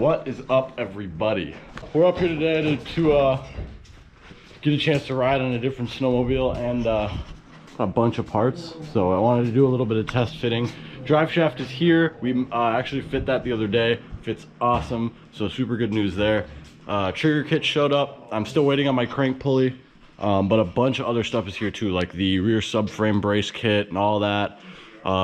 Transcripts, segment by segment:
What is up, everybody? We're up here today to get a chance to ride on a different snowmobile and a bunch of parts. So I wanted to do a little bit of test fitting. Drive shaft is here. We actually fit that the other day. Fits awesome. So super good news there. Trigger kit showed up. I'm still waiting on my crank pulley, but a bunch of other stuff is here too, like the rear subframe brace kit and all that.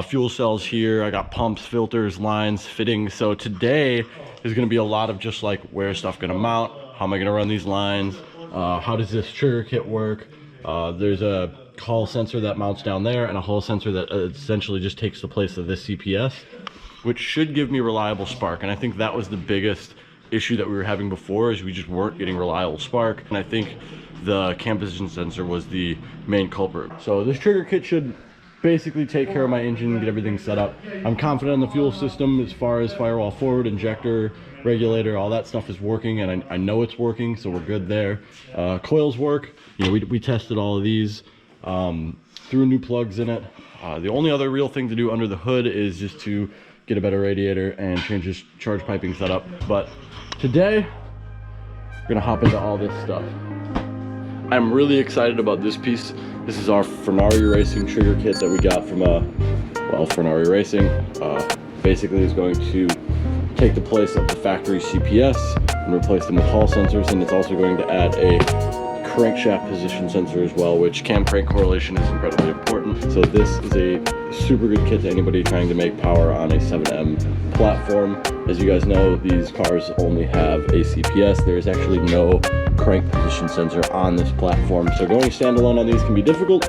Fuel cells here. I got pumps, filters, lines, fittings. So today is going to be a lot of just like, where's stuff going to mount? How am I going to run these lines? How does this trigger kit work? There's a hall sensor that mounts down there and a hall sensor that essentially just takes the place of this CPS, which should give me reliable spark. And I think that was the biggest issue that we were having before, is we just weren't getting reliable spark. And I think the cam position sensor was the main culprit. So this trigger kit should basically take care of my engine, get everything set up. I'm confident in the fuel system as far as firewall forward, injector, regulator, all that stuff is working, and I know it's working, so we're good there. Coils work. You know, we tested all of these, threw new plugs in it. The only other real thing to do under the hood is just to get a better radiator and change this charge piping setup. But today, we're gonna hop into all this stuff. I'm really excited about this piece. This is our Fornari Racing trigger kit that we got from, Fornari Racing. Basically is going to take the place of the factory CPS and replace them with hall sensors, and it's also going to add a crankshaft position sensor as well, which cam crank correlation is incredibly important. So this is a super good kit to anybody trying to make power on a 7M platform. As you guys know, these cars only have a CPS. There is actually no crank position sensor on this platform, so going standalone on these can be difficult.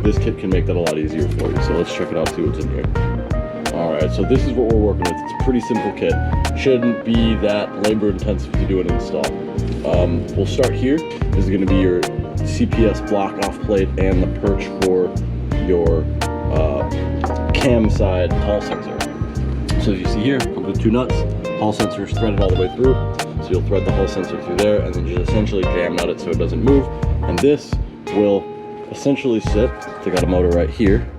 This kit can make that a lot easier for you. So let's check it out, see what's in here. All right, so this is what we're working with. It's a pretty simple kit. Shouldn't be that labor intensive to do an install. We'll start here. This is going to be your CPS block off plate and the perch for your cam side hall sensor. So as you see here, comes with two nuts. Hall sensor is threaded all the way through. So you'll thread the hall sensor through there and then just essentially jam nut it so it doesn't move. And this will essentially sit, they got a motor right here,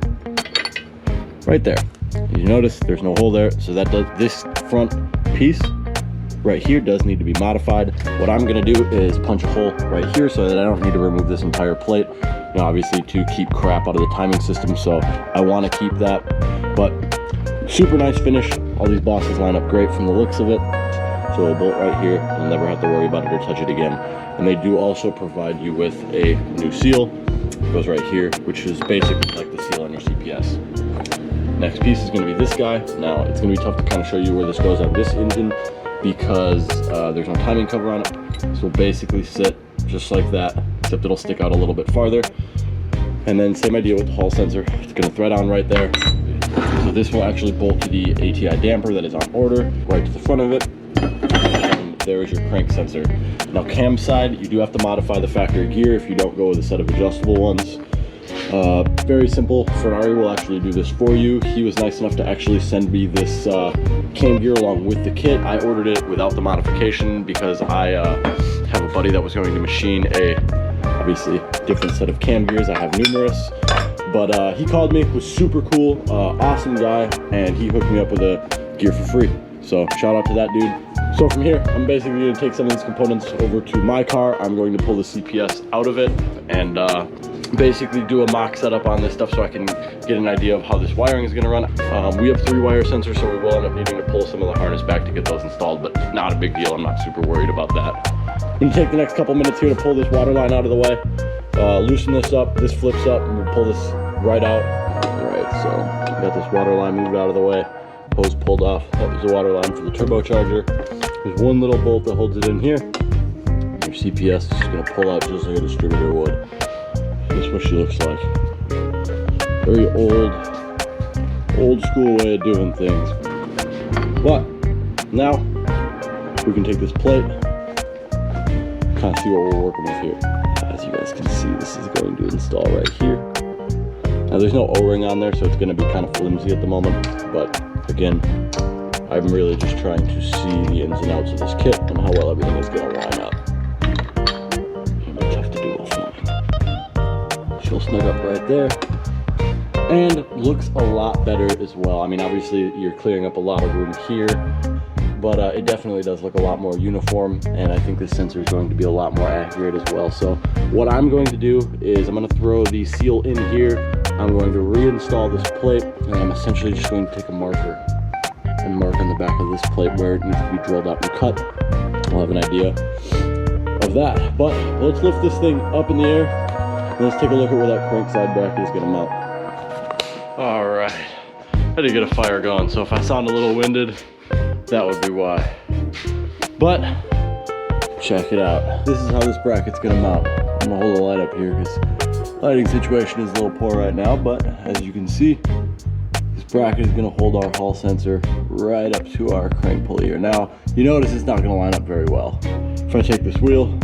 right there. You notice there's no hole there, so that does, this front piece right here does need to be modified. What I'm gonna do is punch a hole right here so that I don't need to remove this entire plate. You know, obviously to keep crap out of the timing system, so I wanna keep that. But super nice finish. All these bosses line up great from the looks of it. So a bolt right here, you'll never have to worry about it or touch it again. And they do also provide you with a new seal. It goes right here, which is basically like the seal on your CPS. Next piece is going to be this guy. Now, it's going to be tough to kind of show you where this goes on this engine because there's no timing cover on it. So basically sit just like that, except it'll stick out a little bit farther. And then same idea with the hall sensor. It's going to thread on right there. So this will actually bolt to the ATI damper that is on order, right to the front of it. And there is your crank sensor. Now cam side, you do have to modify the factory gear if you don't go with a set of adjustable ones. Very simple. Fornari will actually do this for you. He was nice enough to actually send me this cam gear along with the kit. I ordered it without the modification because I have a buddy that was going to machine a, obviously, different set of cam gears. I have numerous. But he called me, was super cool, awesome guy, and he hooked me up with a gear for free. So shout out to that dude. So from here, I'm basically going to take some of these components over to my car. I'm going to pull the CPS out of it and basically do a mock setup on this stuff so I can get an idea of how this wiring is going to run. We have 3-wire sensors, so we will end up needing to pull some of the harness back to get those installed, but not a big deal. I'm not super worried about that. I'm going to take the next couple minutes here to pull this water line out of the way, loosen this up, this flips up, and we'll pull this right out. All right, so got this water line moved out of the way, hose pulled off. That was the water line for the turbocharger. There's one little bolt that holds it in here. Your CPS is just going to pull out just like a distributor would. This is what she looks like. Very old school way of doing things. But now we can take this plate, kind of see what we're working with here. As you guys can see, this is going to install right here. Now there's no O-ring on there, so it's going to be kind of flimsy at the moment. But again, I'm really just trying to see the ins and outs of this kit and how well everything is going to line up. Tough to do offline. She'll snug up right there. And looks a lot better as well. I mean, obviously you're clearing up a lot of room here, but it definitely does look a lot more uniform, and I think this sensor is going to be a lot more accurate as well. So what I'm going to do is I'm going to throw the seal in here. I'm going to reinstall this plate, and I'm essentially just going to take a marker and mark on the back of this plate where it needs to be drilled out and cut. I'll have an idea of that. But let's lift this thing up in the air, and let's take a look at where that crank side bracket is going to mount. All right, I had to get a fire going, so if I sound a little winded, that would be why. But check it out. This is how this bracket's gonna mount. I'm gonna hold the light up here because lighting situation is a little poor right now, but as you can see, this bracket is gonna hold our Hall sensor right up to our crank pulley here. Now, you notice it's not gonna line up very well. If I take this wheel,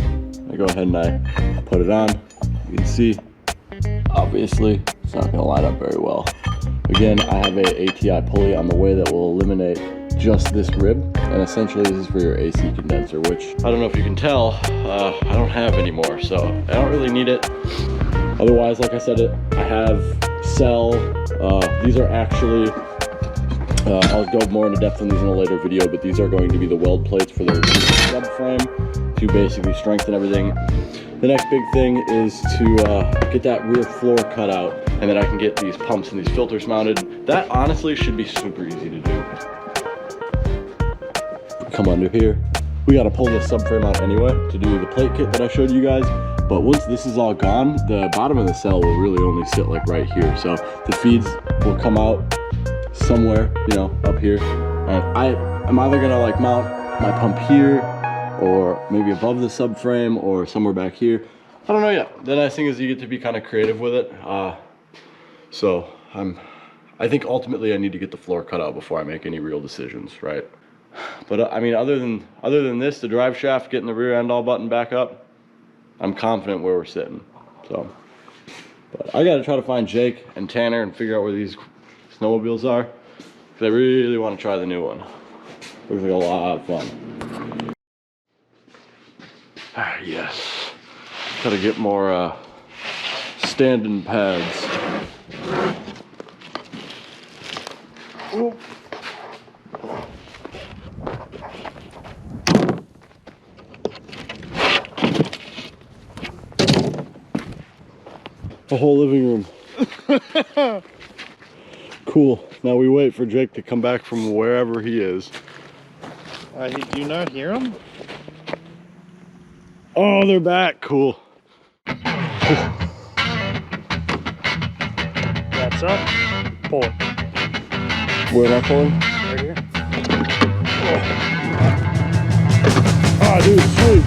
I go ahead and I put it on, you can see, obviously, it's not gonna line up very well. Again, I have a ATI pulley on the way that will eliminate just this rib, and essentially this is for your AC condenser, which I don't know if you can tell, I don't have anymore, so I don't really need it. Otherwise, like I said, I have cell. These are actually, I'll go more into depth on these in a later video, but these are going to be the weld plates for the subframe to basically strengthen everything. The next big thing is to get that rear floor cut out, and then I can get these pumps and these filters mounted. That honestly should be super easy to do. Come under here. We got to pull this subframe out anyway to do the plate kit that I showed you guys. But once this is all gone, the bottom of the cell will really only sit like right here. So the feeds will come out somewhere, you know, up here. And I'm either gonna like mount my pump here, or maybe above the subframe, or somewhere back here. I don't know yet. The nice thing is you get to be kind of creative with it. So I think ultimately I need to get the floor cut out before I make any real decisions, right? But I mean, other than this, the drive shaft, getting the rear end all buttoned back up, I'm confident where we're sitting. So, but I got to try to find Jake and Tanner and figure out where these snowmobiles are, because I really want to try the new one. Looks like a lot of fun. Ah, yes. Got to get more standing pads. Ooh. A whole living room. Cool. Now we wait for Jake to come back from wherever he is. Do you not hear them? Oh, they're back. Cool. That's up. Pull it. Where am I pulling? Right here. Ah, dude, sweet.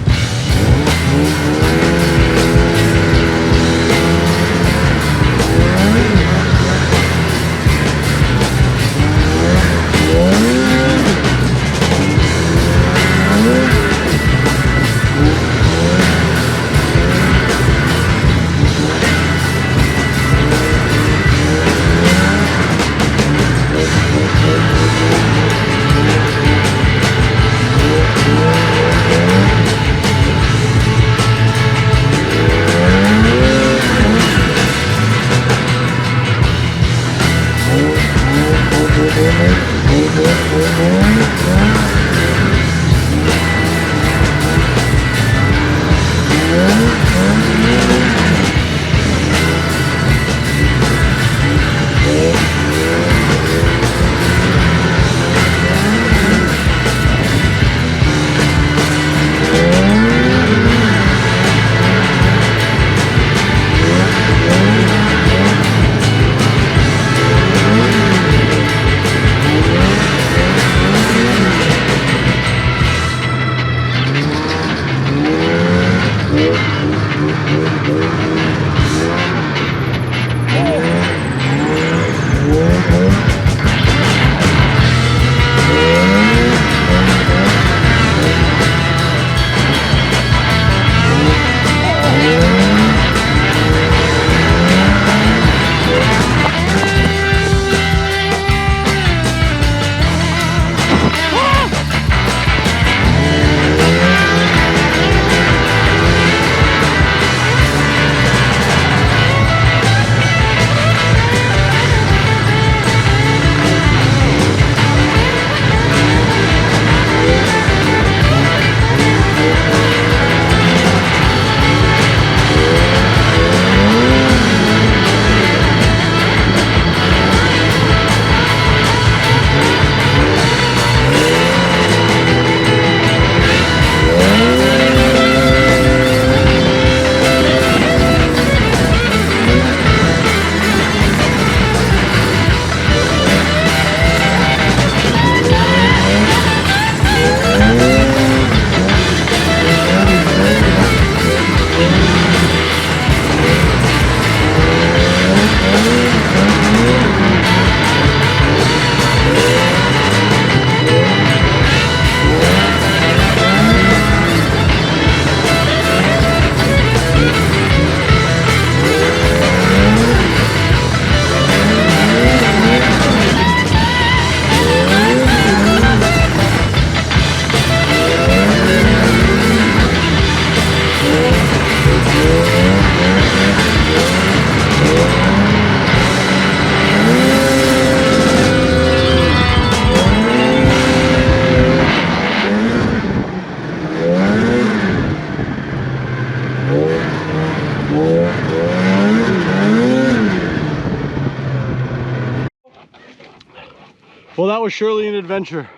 was surely an adventure.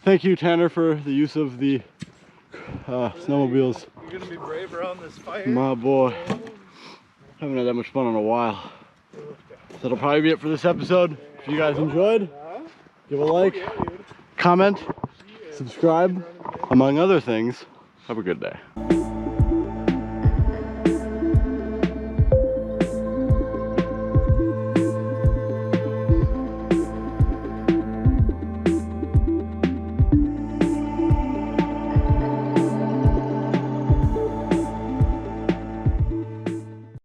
Thank you, Tanner, for the use of the snowmobiles. You're gonna be brave around this fire. My boy. Haven't had that much fun in a while. So that'll probably be it for this episode. If you guys enjoyed, give a like, comment, subscribe, among other things. Have a good day.